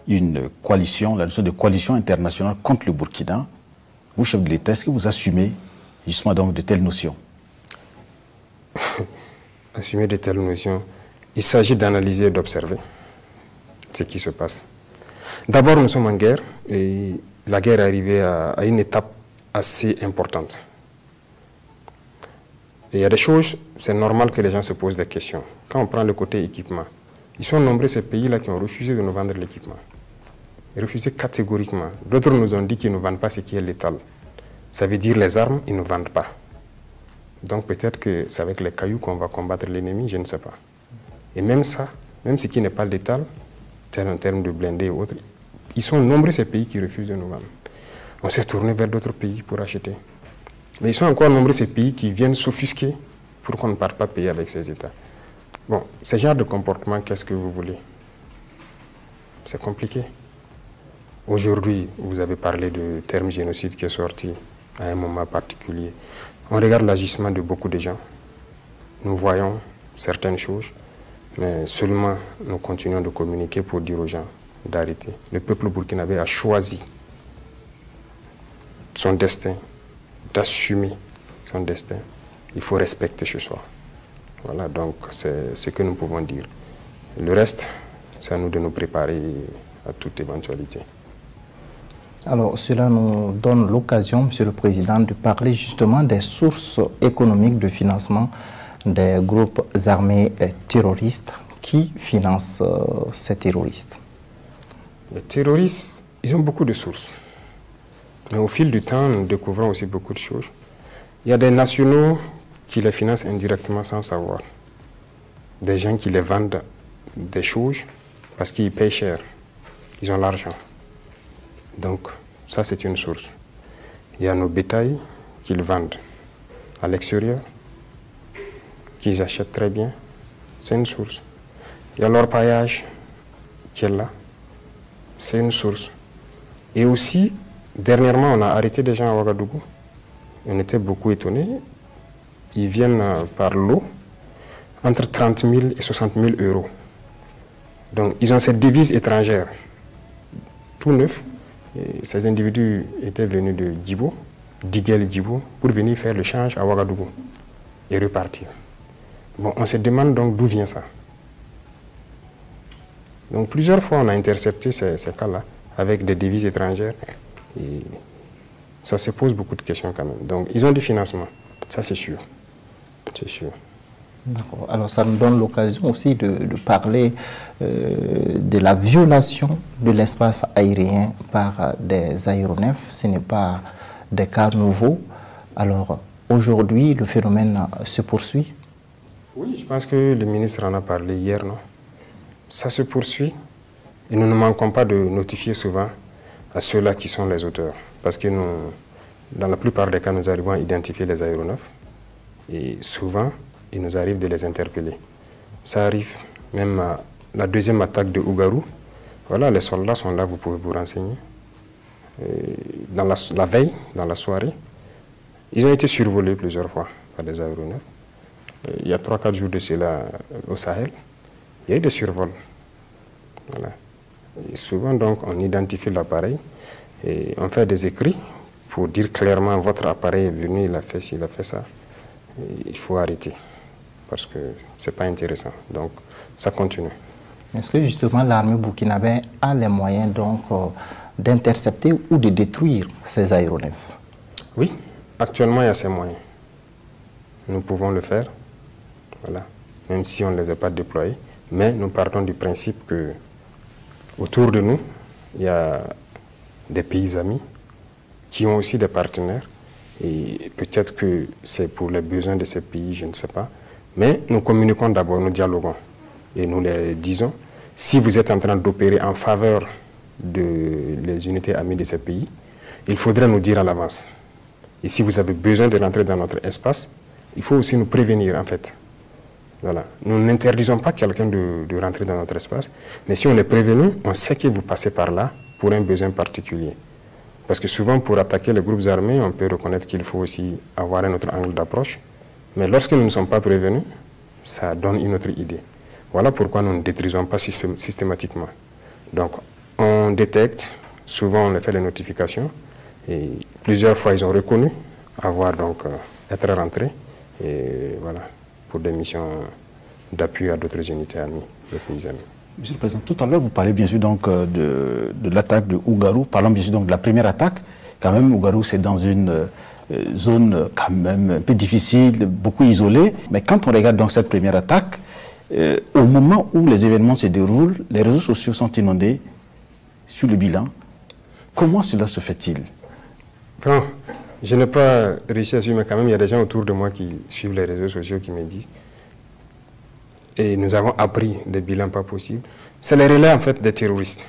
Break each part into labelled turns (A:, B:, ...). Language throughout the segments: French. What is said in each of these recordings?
A: une coalition, la notion de coalition internationale contre le Burkina. Vous, chef de l'État, est-ce que vous assumez justement donc de telles notions?
B: Assumer de telles notions, il s'agit d'analyser et d'observer ce qui se passe. D'abord, nous sommes en guerre et la guerre est arrivée à une étape assez importante. Et il y a des choses, c'est normal que les gens se posent des questions. Quand on prend le côté équipement, ils sont nombreux ces pays-là qui ont refusé de nous vendre l'équipement. Refusé catégoriquement. D'autres nous ont dit qu'ils ne vendent pas ce qui est létal. Ça veut dire les armes, ils ne vendent pas. Donc peut-être que c'est avec les cailloux qu'on va combattre l'ennemi, je ne sais pas. Et même ça, même ce qui n'est pas létal, en termes de blindés et autres, ils sont nombreux ces pays qui refusent de nous vendre. On s'est tourné vers d'autres pays pour acheter. Mais ils sont encore nombreux ces pays qui viennent s'offusquer pour qu'on ne parte pas payer avec ces États. Bon, ce genre de comportement, qu'est-ce que vous voulez? C'est compliqué. Aujourd'hui, vous avez parlé du terme génocide qui est sorti à un moment particulier. On regarde l'agissement de beaucoup de gens. Nous voyons certaines choses, mais seulement nous continuons de communiquer pour dire aux gens d'arrêter. Le peuple burkinabé a choisi son destin, d'assumer son destin. Il faut respecter ce choix. Voilà, donc c'est ce que nous pouvons dire. Le reste, c'est à nous de nous préparer à toute éventualité.
C: Alors, cela nous donne l'occasion, Monsieur le Président, de parler justement des sources économiques de financement des groupes armés terroristes. Qui financent ces terroristes?
B: Les terroristes, ils ont beaucoup de sources. Mais au fil du temps, nous découvrons aussi beaucoup de choses. Il y a des nationaux qui les financent indirectement sans savoir. Des gens qui les vendent des choses parce qu'ils payent cher. Ils ont l'argent. Donc, ça, c'est une source. Il y a nos bétails qu'ils vendent à l'extérieur, qu'ils achètent très bien. C'est une source. Il y a l'orpaillage qui est là. C'est une source. Et aussi, dernièrement, on a arrêté des gens à Ouagadougou. On était beaucoup étonnés. Ils viennent par lot entre 30 000 et 60 000 euros. Donc, ils ont cette devise étrangère, tout neuf. Et ces individus étaient venus de Djibo, d'Iguel Djibo, pour venir faire le change à Ouagadougou et repartir. Bon, on se demande donc d'où vient ça. Donc, plusieurs fois, on a intercepté ces cas-là avec des devises étrangères. Et ça se pose beaucoup de questions quand même. Donc, ils ont du financement, ça c'est sûr. C'est sûr.
C: D'accord. Alors, ça nous donne l'occasion aussi de parler de la violation de l'espace aérien par des aéronefs. Ce n'est pas des cas nouveaux. Alors, aujourd'hui, le phénomène se poursuit?
B: Oui, je pense que le ministre en a parlé hier, non? Ça se poursuit et nous ne manquons pas de notifier souvent à ceux-là qui sont les auteurs. Parce que nous, dans la plupart des cas, nous arrivons à identifier les aéronefs et souvent, il nous arrive de les interpeller. Ça arrive même à la deuxième attaque de Ougarou. Voilà, les soldats sont là, vous pouvez vous renseigner. Dans la veille, dans la soirée, ils ont été survolés plusieurs fois par des aéronefs. Il y a 3-4 jours de cela au Sahel, il y a eu des survols. Voilà. Et souvent, donc, on identifie l'appareil et on fait des écrits pour dire clairement votre appareil est venu, il a fait ci, il a fait ça. Et il faut arrêter parce que ce n'est pas intéressant. Donc, ça continue.
C: Est-ce que justement l'armée burkinabé a les moyens donc d'intercepter ou de détruire ces aéronefs?
B: Oui, actuellement il y a ces moyens. Nous pouvons le faire, voilà, même si on ne les a pas déployés. Mais nous partons du principe que autour de nous, il y a des pays amis qui ont aussi des partenaires. Et peut-être que c'est pour les besoins de ces pays, je ne sais pas. Mais nous communiquons d'abord, nous dialoguons. Et nous les disons, si vous êtes en train d'opérer en faveur des unités amies de ces pays, il faudrait nous dire à l'avance. Et si vous avez besoin de rentrer dans notre espace, il faut aussi nous prévenir en fait. Voilà. Nous n'interdisons pas quelqu'un de rentrer dans notre espace, mais si on est prévenu, on sait que vous passez par là pour un besoin particulier. Parce que souvent, pour attaquer les groupes armés, on peut reconnaître qu'il faut aussi avoir un autre angle d'approche. Mais lorsque nous ne sommes pas prévenus, ça donne une autre idée. Voilà pourquoi nous ne détruisons pas systématiquement. Donc, on on détecte, souvent on fait les notifications, et plusieurs fois ils ont reconnu avoir donc être rentrés, et voilà, pour des missions d'appui à d'autres unités amies, des pays amis.
A: Monsieur le Président, tout à l'heure, vous parlez bien sûr donc de l'attaque de Ougarou. Parlons bien sûr donc de la première attaque. Quand même, Ougarou, c'est dans une zone quand même un peu difficile, beaucoup isolée. Mais quand on regarde donc cette première attaque, au moment où les événements se déroulent, les réseaux sociaux sont inondés sur le bilan. Comment cela se fait-il?
B: Bon, je n'ai pas réussi à suivre, mais quand même, il y a des gens autour de moi qui suivent les réseaux sociaux qui me disent. Et nous avons appris des bilans pas possibles. C'est les relais en fait des terroristes.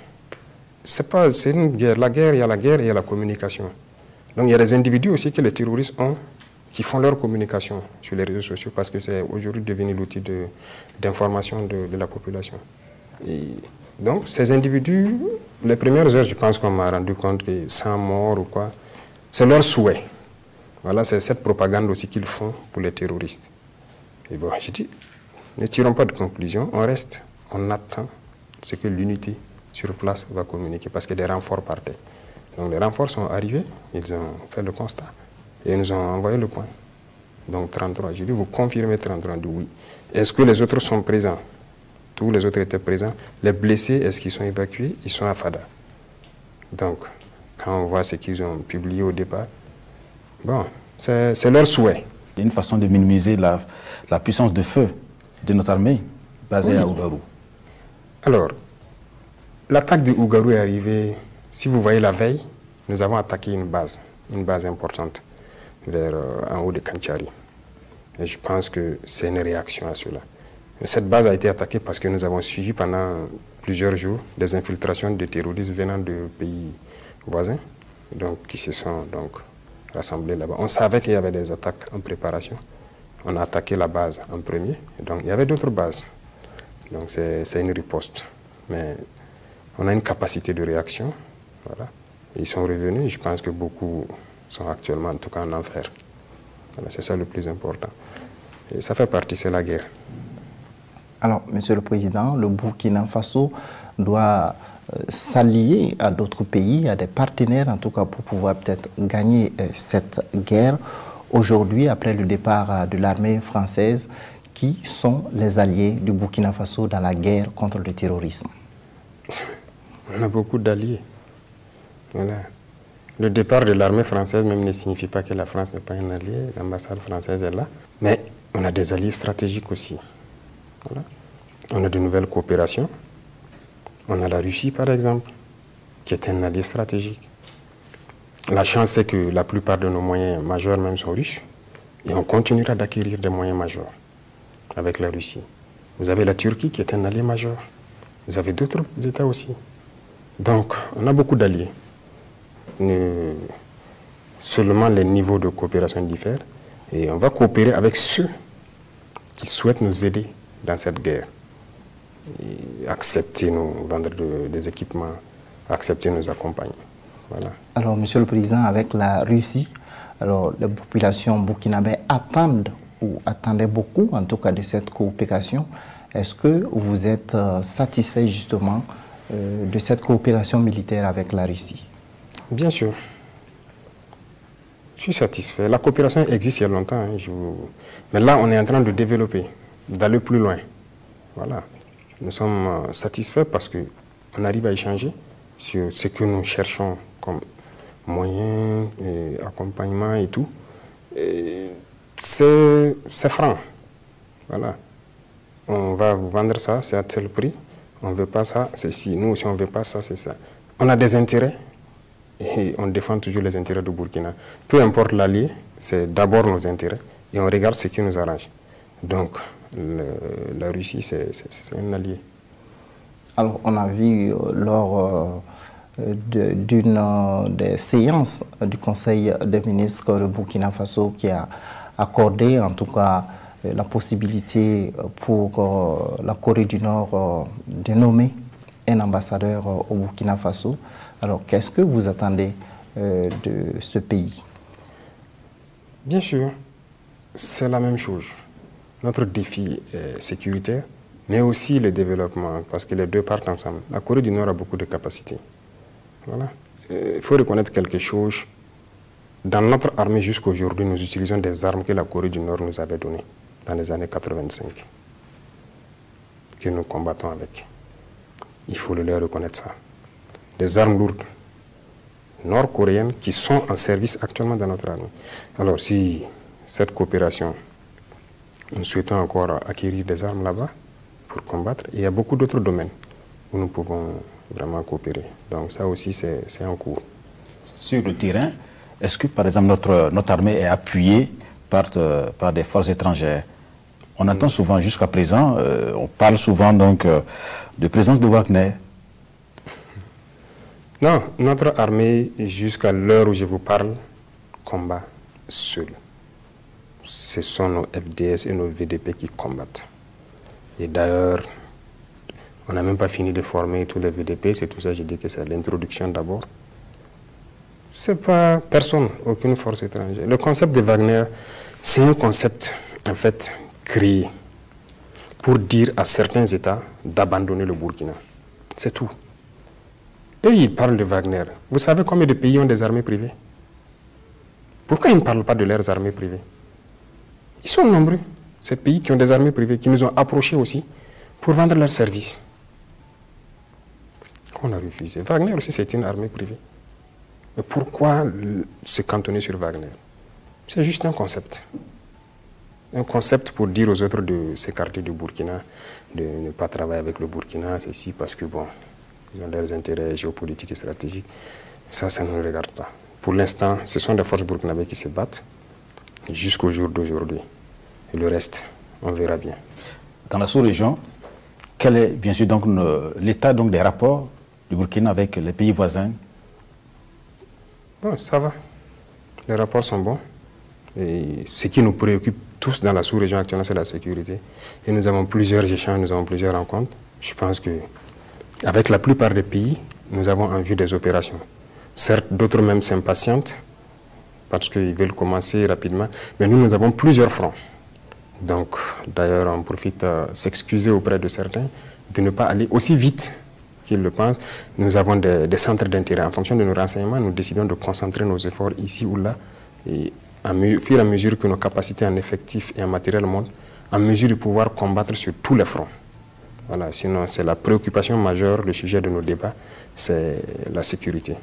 B: C'est une guerre. La guerre, il y a la guerre et il y a la communication. Donc il y a des individus aussi que les terroristes ont qui font leur communication sur les réseaux sociaux parce que c'est aujourd'hui devenu l'outil d'information de la population. Et donc ces individus, les premières heures, je pense qu'on m'a rendu compte que 100 morts ou quoi, c'est leur souhait. Voilà, c'est cette propagande aussi qu'ils font pour les terroristes. Et bon, j'ai dit, ne tirons pas de conclusion, on reste, on attend ce que l'unité sur place va communiquer parce que des renforts partaient. Donc les renforts sont arrivés, ils ont fait le constat et ils nous ont envoyé le point. Donc 33, j'ai dit, vous confirmez 33, dit oui. Est-ce que les autres sont présents? Tous les autres étaient présents. Les blessés, est-ce qu'ils sont évacués? Ils sont à Fada. Donc, quand on voit ce qu'ils ont publié au départ, bon, c'est leur souhait.
A: Il y a une façon de minimiser la puissance de feu de notre armée basée à Ougarou.
B: Alors, l'attaque de Ougarou est arrivée, si vous voyez la veille, nous avons attaqué une base importante vers en haut de Kanchari. Et je pense que c'est une réaction à cela. Cette base a été attaquée parce que nous avons suivi pendant plusieurs jours des infiltrations de terroristes venant de pays voisins, donc qui se sont donc rassemblés là-bas. On savait qu'il y avait des attaques en préparation. On a attaqué la base en premier, donc il y avait d'autres bases. Donc c'est une riposte. Mais on a une capacité de réaction. Voilà. Ils sont revenus, je pense que beaucoup sont actuellement en tout cas en enfer. Voilà, c'est ça le plus important. Et ça fait partie, c'est la guerre.
C: Alors, Monsieur le Président, le Burkina Faso doit s'allier à d'autres pays, à des partenaires en tout cas pour pouvoir peut-être gagner cette guerre. Aujourd'hui, après le départ de l'armée française, qui sont les alliés du Burkina Faso dans la guerre contre le terrorisme?
B: On a beaucoup d'alliés. Voilà. Le départ de l'armée française même ne signifie pas que la France n'est pas un allié. L'ambassade française est là. Mais on a des alliés stratégiques aussi. Voilà. On a de nouvelles coopérations. On a la Russie, par exemple, qui est un allié stratégique. La chance, c'est que la plupart de nos moyens majeurs même sont russes. Et on continuera d'acquérir des moyens majeurs avec la Russie. Vous avez la Turquie qui est un allié majeur. Vous avez d'autres États aussi. Donc, on a beaucoup d'alliés. Seulement les niveaux de coopération diffèrent. Et on va coopérer avec ceux qui souhaitent nous aider dans cette guerre. Et accepter nous vendre des équipements, accepter nous accompagner. Voilà. Alors,
C: Monsieur le Président, avec la Russie, alors les populations burkinabées attendent ou attendaient beaucoup, en tout cas, de cette coopération. Est-ce que vous êtes satisfait justement de cette coopération militaire avec la Russie? Bien sûr. Je suis satisfait. La coopération existe il y a longtemps. Hein, mais là, on est en train de développer, d'aller plus loin. Voilà. Nous sommes satisfaits parce qu'on arrive à échanger sur ce que nous cherchons comme moyens, et accompagnement et tout. C'est franc. Voilà. On va vous vendre ça, c'est à tel prix. On ne veut pas ça, c'est ci. Nous aussi, on ne veut pas ça, c'est ça. On a des intérêts et on défend toujours les intérêts du Burkina. Peu importe l'allié, c'est d'abord nos intérêts et on regarde ce qui nous arrange. Donc, la Russie, c'est un allié. Alors, on a vu lors d'une des séances du Conseil des ministres que le Burkina Faso qui a accordé, en tout cas, la possibilité pour la Corée du Nord de nommer un ambassadeur au Burkina Faso. Alors, qu'est-ce que vous attendez de ce pays? Bien sûr, c'est la même chose. Notre défi est sécuritaire, mais aussi le développement, parce que les deux partent ensemble. La Corée du Nord a beaucoup de capacités.
B: Voilà. Il faut reconnaître quelque chose. Dans notre armée jusqu'à aujourd'hui, nous utilisons des armes que la Corée du Nord nous avait données dans les années 85, que nous combattons avec. Il faut le leur reconnaître ça. Des armes lourdes nord-coréennes qui sont en service actuellement dans notre armée. Alors si cette coopération, nous souhaitons encore acquérir des armes là-bas pour combattre, il y a beaucoup d'autres domaines où nous pouvons vraiment coopérer. Donc ça aussi, c'est en cours.
A: Sur le terrain, est-ce que par exemple notre armée est appuyée par des forces étrangères? On entend souvent jusqu'à présent, on parle souvent donc de présence de Wagner.
B: Non, notre armée, jusqu'à l'heure où je vous parle, combat seule. Ce sont nos FDS et nos VDP qui combattent. Et d'ailleurs, on n'a même pas fini de former tous les VDP, c'est tout ça, je dis que c'est l'introduction d'abord. C'est pas personne, aucune force étrangère. Le concept de Wagner, c'est un concept, en fait, créé pour dire à certains États d'abandonner le Burkina. C'est tout. Eux, ils parlent de Wagner. Vous savez combien de pays ont des armées privées? Pourquoi ils ne parlent pas de leurs armées privées? Ils sont nombreux, ces pays qui ont des armées privées, qui nous ont approchés aussi pour vendre leurs services. On a refusé. Wagner aussi, c'est une armée privée. Mais pourquoi se cantonner sur Wagner? C'est juste un concept. Un concept pour dire aux autres de s'écarter du Burkina, de ne pas travailler avec le Burkina, ceci parce que bon, ils ont leurs intérêts géopolitiques et stratégiques. Ça ne nous regarde pas. Pour l'instant, ce sont des forces burkinabées qui se battent jusqu'au jour d'aujourd'hui. Et le reste, on verra bien.
A: Dans la sous-région, quel est bien sûr donc l'état donc des rapports du Burkina avec les pays voisins?
B: Bon, ça va. Les rapports sont bons. Et ce qui nous préoccupe tous dans la sous-région actuellement, c'est la sécurité. Et nous avons plusieurs échanges, nous avons plusieurs rencontres. Je pense qu'avec la plupart des pays, nous avons en vue des opérations. Certes, d'autres même s'impatientent parce qu'ils veulent commencer rapidement, mais nous avons plusieurs fronts. Donc, d'ailleurs, on profite à s'excuser auprès de certains de ne pas aller aussi vite qu'ils le pensent. Nous avons des centres d'intérêt. En fonction de nos renseignements, nous décidons de concentrer nos efforts ici ou là. Et au fur et à mesure que nos capacités en effectifs et en matériel montent, en mesure de pouvoir combattre sur tous les fronts. Voilà, sinon, c'est la préoccupation majeure, le sujet de nos débats, c'est la sécurité.